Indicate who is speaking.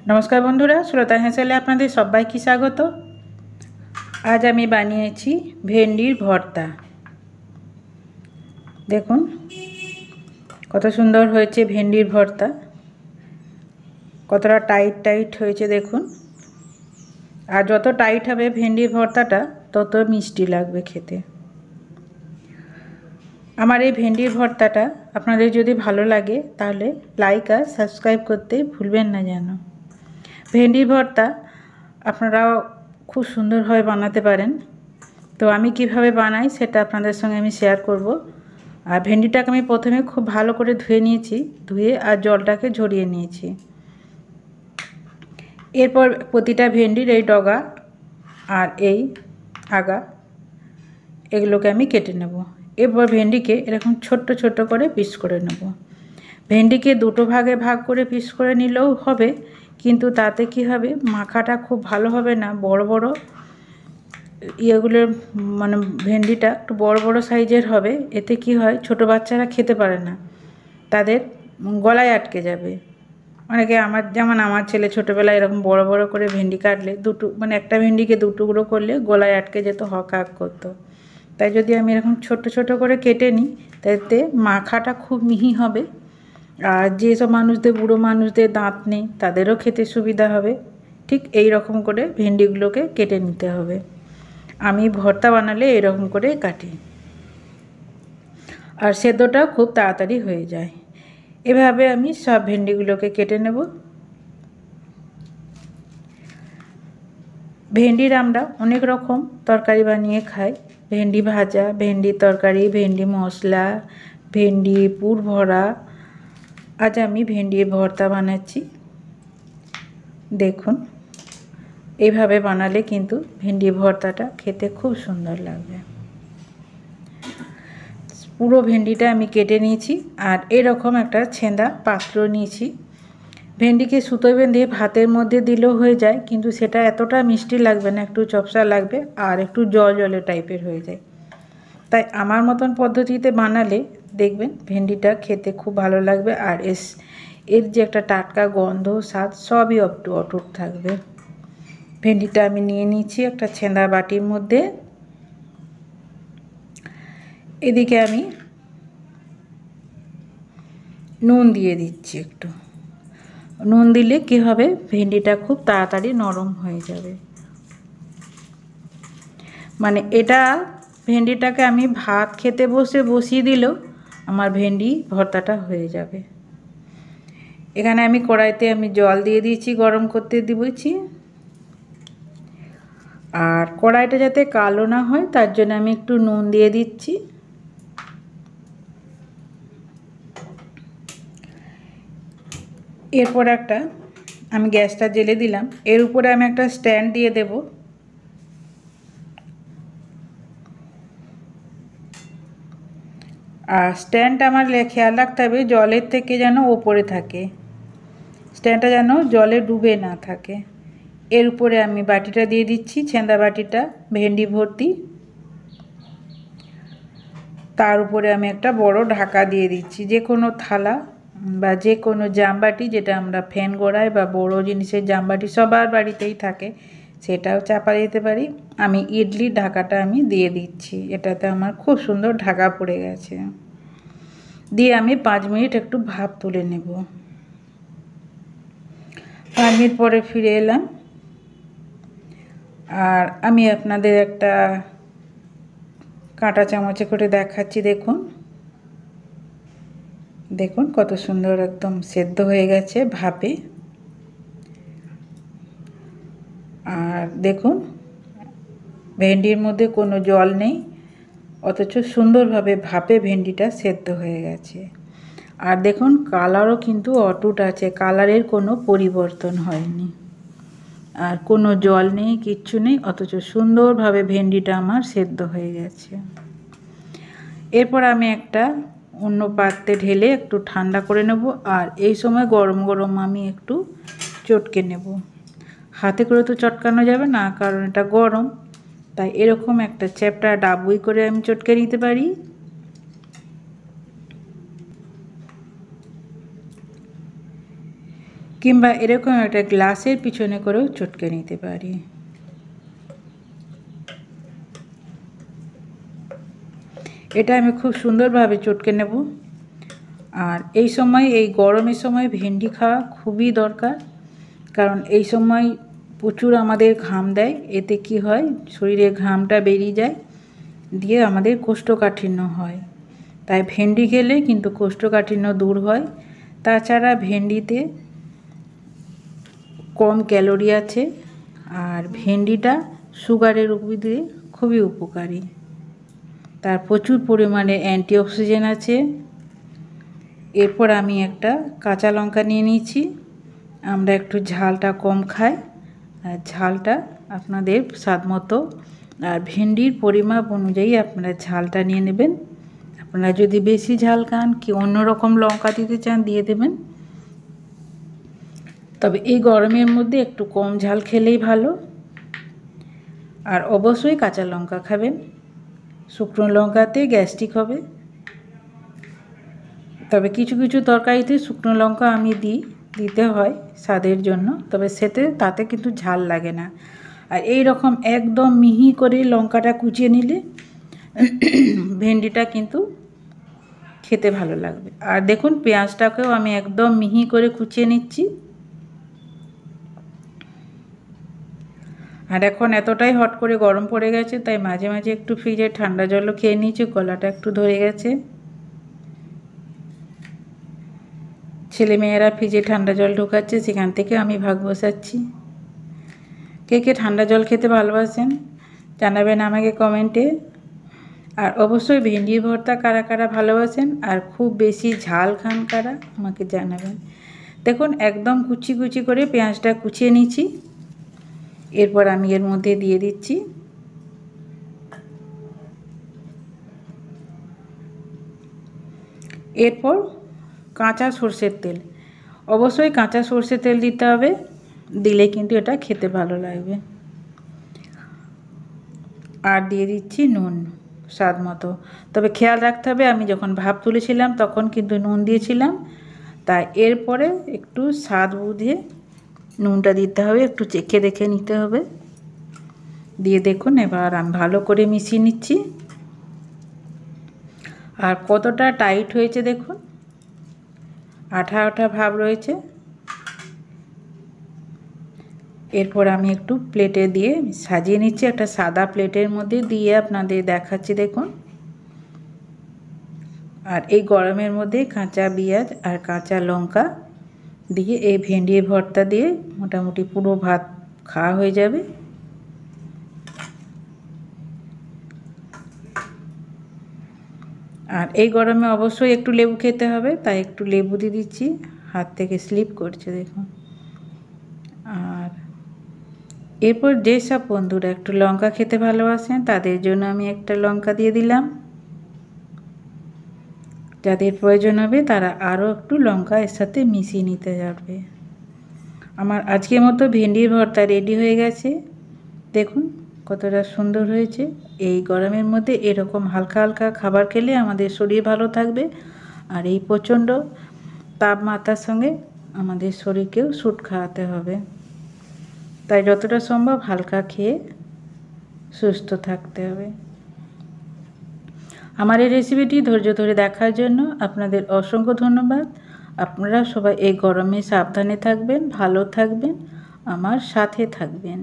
Speaker 1: नमस्कार बंधुरा श्रोता हेसेले आपनादेर सबाइके स्वागत। आज आमी बानिয়েছি भेंडिर भर्ता। देखुन कत सुंदर হয়েছে भेंडिर भर्ता, कतटा टाइट टाइट হয়েছে देखुन। আর যত টাইট হবে भेंडिर भर्ताटा তত মিষ্টি লাগবে খেতে। আমার এই भेंडिर भर्ताटा আপনাদের যদি ভালো লাগে তাহলে লাইক আর সাবস্ক্রাইব করতে ভুলবেন না যেন। भेंडिर भर्ता আপনারা খুব সুন্দরভাবে বানাতে পারেন। তো আমি কিভাবে বানাই সেটা আপনাদের সঙ্গে আমি শেয়ার করব। আর ভেন্ডিটাকে আমি প্রথমে খুব ভালো করে ধুয়ে নিয়েছি, ধুয়ে আর জলটাকে ঝরিয়ে নিয়েছি। এরপর প্রতিটা ভেন্ডির এই ডগা আর এই আগা এগুলোকে আমি কেটে নেব। এরপর ভেন্ডিকে এরকম ছোট্ট ছোট্ট করে পিস করে নেব। ভেন্ডিকে দুটো ভাগে ভাগ করে পিস করে নিলেও হবে, কিন্তু তাতে কি হবে মাখাটা খুব ভালো হবে না। বড় বড় ইয়েগুলোর মানে ভেন্ডিটা একটু বড় বড় সাইজের হবে, এতে কি হয় ছোট বাচ্চারা খেতে পারে না, তাদের গলায় আটকে যাবে। অনেকে যেমন আমার ছেলে ছোটোবেলায় এরকম বড় বড় করে ভেন্ডি কাটলে মানে একটা ভেন্ডিকে দুটুকরো করলে গলায় আটকে যেত, হক হাক করতো। তাই যদি আমি এরকম ছোট ছোট করে কেটে নিই তাতে মাখাটা খুব মিহি হবে। আর যেসব মানুষদের বুড়ো মানুষদের দাঁত নেই তাদেরও খেতে সুবিধা হবে। ঠিক এই রকম করে ভেন্ডিগুলোকে কেটে নিতে হবে। আমি ভর্তা বানালে এরকম করে কাটি, আর সেদ্ধটা খুব তাড়াতাড়ি হয়ে যায়। এভাবে আমি সব ভেন্ডিগুলোকে কেটে নেব। ভেন্ডির আমরা অনেক রকম তরকারি বানিয়ে খাই। ভেন্ডি ভাজা, ভেন্ডি তরকারি, ভেন্ডি মশলা, ভেন্ডি পুর ভরা। আজ আমি ভেন্ডির ভর্তা বানাচ্ছি। দেখুন এইভাবে বানালে কিন্তু ভেন্ডি ভর্তাটা খেতে খুব সুন্দর লাগবে। পুরো ভেন্ডিটা আমি কেটে নিয়েছি আর এরকম একটা ছেঁদা পাত্র নিয়েছি। ভেন্ডিকে সুতো বেঁধে ভাতের মধ্যে দিলেও হয়ে যায়, কিন্তু সেটা এতটা মিষ্টি লাগবে না, একটু চপসা লাগবে আর একটু জল জলে টাইপের হয়ে যায়। তাই আমার মতন পদ্ধতিতে বানালে দেখবেন ভেন্ডিটা খেতে খুব ভালো লাগবে। আর এর যে একটা টাটকা গন্ধ স্বাদ সবই অটুট থাকবে। ভেন্ডিটা আমি নিয়ে নিয়েছি একটা ছেঁদা বাটির মধ্যে। এদিকে আমি নুন দিয়ে দিচ্ছি। একটু নুন দিলে কি হবে ভেন্ডিটা খুব তাড়াতাড়ি নরম হয়ে যাবে। মানে এটা ভেন্ডিটাকে আমি ভাত খেতে বসিয়ে দিলেও আমার ভেন্ডি ভর্তাটা হয়ে যাবে। এখানে আমি কড়াইতে আমি জল দিয়ে দিয়েছি, গরম করতে দিয়েছি। আর কড়াইটা যাতে কালো না হয় তার জন্য আমি একটু নুন দিয়ে দিচ্ছি। এরপর আমি গ্যাসটা জ্বেলে দিলাম। এর উপরে আমি একটা স্ট্যান্ড দিয়ে দেব। আর স্ট্যান্ডটা আমার খেয়াল রাখতে হবে জলের থেকে যেন ওপরে থাকে, স্ট্যান্ডটা যেন জলে ডুবে না থাকে। এর উপরে আমি বাটিটা দিয়ে দিচ্ছি, ছেঁদা বাটিটা ভেন্ডি ভর্তি। তার উপরে আমি একটা বড় ঢাকা দিয়ে দিচ্ছি। যে কোনো থালা বা যে কোনো জামবাটি, যেটা আমরা ফ্যান গড়াই বা বড় জিনিসের জামবাটি সবার বাড়িতেই থাকে, সেটাও চাপা দিতে পারি। আমি ইডলির ঢাকাটা আমি দিয়ে দিচ্ছি। এটাতে আমার খুব সুন্দর ঢাকা পড়ে গেছে। দিয়ে আমি 5 মিনিট একটু ভাপ তুলে নেব। 5 মিনিট পরে ফিরে এলাম। আর আমি আপনাদের একটা কাঁটা চামচে করে দেখাচ্ছি। দেখুন দেখুন কত সুন্দর একদম সেদ্ধ হয়ে গেছে ভাপে। আর দেখুন ভেন্ডির মধ্যে কোনো জল নেই, অথচ সুন্দরভাবে ভাপে ভেন্ডিটা সেদ্ধ হয়ে গেছে। আর দেখুন কালারও কিন্তু অটুট আছে, কালারের কোনো পরিবর্তন হয়নি। আর কোনো জল নেই, কিচ্ছু নেই, অথচ সুন্দরভাবে ভেন্ডিটা আমার সেদ্ধ হয়ে গেছে। এরপর আমি একটা অন্য পাত্রে ঢেলে একটু ঠান্ডা করে নেব। আর এই সময় গরম গরম আমি একটু চটকে নেব। হাতে করে তো চটকানো যাবে না, কারণ এটা গরম। তাই এরকম একটা চ্যাপ্টা ডাবুই করে আমি চটকে নিতে পারি। কিংবা এরকম একটা গ্লাসের পিছনে করেও চটকে নিতে পারি। এটা আমি খুব সুন্দরভাবে চটকে নেব। আর এই সময়, এই গরমের সময় ভেন্ডি খাওয়া খুবই দরকার, কারণ এই সময় প্রচুর আমাদের ঘাম দেয়। এতে কি হয়, শরীরে ঘামটা বেরিয়ে যায়, দিয়ে আমাদের কোষ্ঠকাঠিন্য হয়। তাই ভেন্ডি খেলে কিন্তু কোষ্ঠকাঠিন্য দূর হয়। তাছাড়া ভেন্ডিতে কম ক্যালোরি আছে, আর ভেন্ডিটা সুগারের রোগীদের খুবই উপকারী। তার প্রচুর পরিমাণে অ্যান্টিঅক্সিডেন্ট আছে। এরপর আমি একটা কাঁচা লঙ্কা নিয়ে নিয়েছি। আমরা একটু ঝালটা কম খাই, আর ঝালটা আপনাদের স্বাদ মতো আর ভেন্ডির পরিমাপ অনুযায়ী আপনারা ঝালটা নিয়ে নেবেন। আপনারা যদি বেশি ঝাল খান কি অন্য রকম লঙ্কা দিতে চান দিয়ে দেবেন। তবে এই গরমের মধ্যে একটু কম ঝাল খেলেই ভালো। আর অবশ্যই কাঁচা লঙ্কা খাবেন, শুকনো লঙ্কাতে গ্যাস্ট্রিক হবে। তবে কিছু কিছু তরকারিতে শুকনো লঙ্কা আমি দিতে হয় স্বাদের জন্য, তবে তাতে কিন্তু ঝাল লাগে না। আর এই রকম একদম মিহি করে লঙ্কাটা কুচিয়ে নিলে ভেন্ডিটা কিন্তু খেতে ভালো লাগবে। আর দেখুন পেঁয়াজটাকেও আমি একদম মিহি করে কুচিয়ে নিচ্ছি। আর এখন এতটাই হট করে গরম পড়ে গেছে, তাই মাঝে মাঝে একটু ফ্রিজে ঠান্ডা জলও খেয়ে নিয়েছি, গলাটা একটু ধরে গেছে। ছেলেমেয়েরা ফ্রিজে ঠান্ডা জল ঢোকাচ্ছে, সেখান থেকে আমি ভাগ বসাচ্ছি। কে কে ঠান্ডা জল খেতে ভালোবাসেন জানাবেন আমাকে কমেন্টে। আর অবশ্যই ভেন্ডি ভর্তা কারা কারা ভালোবাসেন আর খুব বেশি ঝাল খান কারা আমাকে জানাবেন। দেখুন একদম কুচি কুচি করে পেঁয়াজটা কুচিয়ে নিয়েছি। এরপর আমি এর মধ্যে দিয়ে দিচ্ছি এরপর কাঁচা সর্ষের তেল। অবশ্যই কাঁচা সর্ষের তেল দিতে হবে, দিলে কিন্তু এটা খেতে ভালো লাগবে। আর দিয়ে দিচ্ছি নুন স্বাদ মতো। তবে খেয়াল রাখতে হবে, আমি যখন ভাপ তুলেছিলাম তখন কিন্তু নুন দিয়েছিলাম, তাই এরপরে একটু স্বাদ বুঝে নুনটা দিতে হবে, একটু চেখে দেখে নিতে হবে। দিয়ে দেখুন এবার আমি ভালো করে মিশিয়ে নিচ্ছি। আর কতটা টাইট হয়েছে দেখুন, আঠা আঠা ভাব রয়েছে। এরপর আমি একটু প্লেটে দিয়ে সাজিয়ে নিচ্ছি, একটা সাদা প্লেটের মধ্যে দিয়ে আপনাদের দেখাচ্ছি দেখুন। আর এই গরমের মধ্যে কাঁচা পেঁয়াজ আর কাঁচা লঙ্কা দিয়ে এই ভেন্ডি ভর্তা দিয়ে মোটামুটি পুরো ভাত খাওয়া হয়ে যাবে। আর এই গরমে অবশ্যই একটু লেবু খেতে হবে, তাই একটু লেবু দিয়ে দিচ্ছি। হাত থেকে স্লিপ করছে দেখুন। আর এরপর যেসব বন্ধুরা একটু লঙ্কা খেতে ভালোবাসেন তাদের জন্য আমি একটা লঙ্কা দিয়ে দিলাম। যাদের প্রয়োজন হবে তারা আরও একটু লঙ্কা এর সাথে মিশিয়ে নিতে যাবে। আমার আজকের মতো ভেন্ডির ভর্তা রেডি হয়ে গেছে। দেখুন কতটা সুন্দর হয়েছে। এই গরমের মধ্যে এরকম হালকা হালকা খাবার খেলে আমাদের শরীর ভালো থাকবে। আর এই প্রচণ্ড তাপমাত্রার সঙ্গে আমাদের শরীরকেও স্যুট খাওয়াতে হবে, তাই যতটা সম্ভব হালকা খেয়ে সুস্থ থাকতে হবে। আমার এই রেসিপিটি ধৈর্য ধরে দেখার জন্য আপনাদের অসংখ্য ধন্যবাদ। আপনারা সবাই এই গরমে সাবধানে থাকবেন, ভালো থাকবেন, আমার সাথে থাকবেন।